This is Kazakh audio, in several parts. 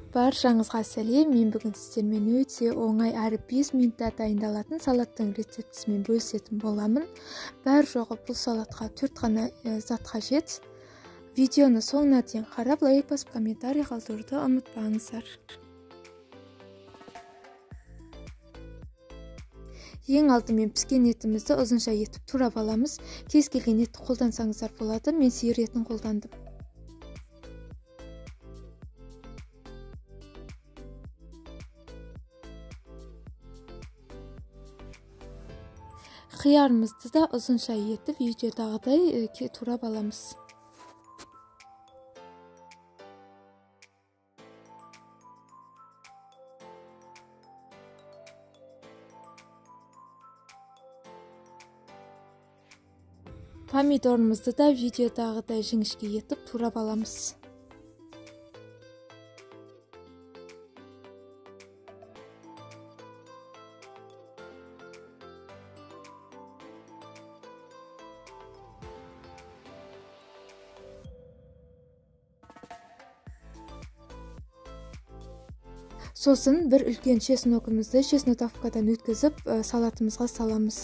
Баршаңызға сәлем, мен бүгін сіздермен өте оңай әрі 5 минутта дайындалатын салаттың рецептісімен бөлісетін боламын. Бәр жоғы бұл салатқа 4 ғана зат қажет. Видеоны соңына дейін қарап, лайк басып, комментарий қалдыруды ұмытпаңыздар. Ең алдымен піскен етімізді ұзынша етіп турап аламыз. Кез келген етті қолдансаңыздар болады, мен сиыр етін қолдандым. Қиярымызды да ұзынша етіп видеодағыдай турап аламыз. Помидорымызды да видеодағыдай жіңішке етіп турап аламыз. Сосын бір үлкен чесногымызды чеснотовкадан өткізіп салатымызға саламыз.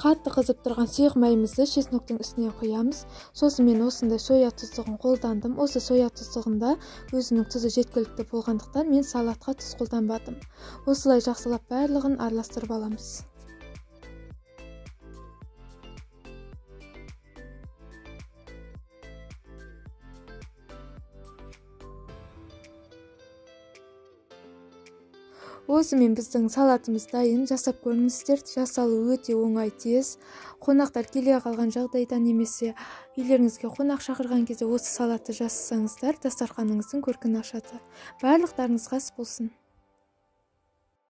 Қатты қызып тұрған сұйық майымызды чесноктың үстіне құямыз. Сосын мен осындай соя тұздығын қолдандым. Осы соя тұздығында өзінің тұзы жеткілікті болғандықтан мен салатқа тұз қолданбадым. Осылай жақсылап барлығын араластырып аламыз. Осымен біздің салатымыз дайын. Жасап көріңіздер. Жасалу өте оңай, тез. Қонақтар келе қалған жағдайда немесе үйлеріңізге қонақ шақырған кезде осы салатты жасасаңыздар, дастарханыңыздың көркін ашады. Барлықтарыңызға ас болсын.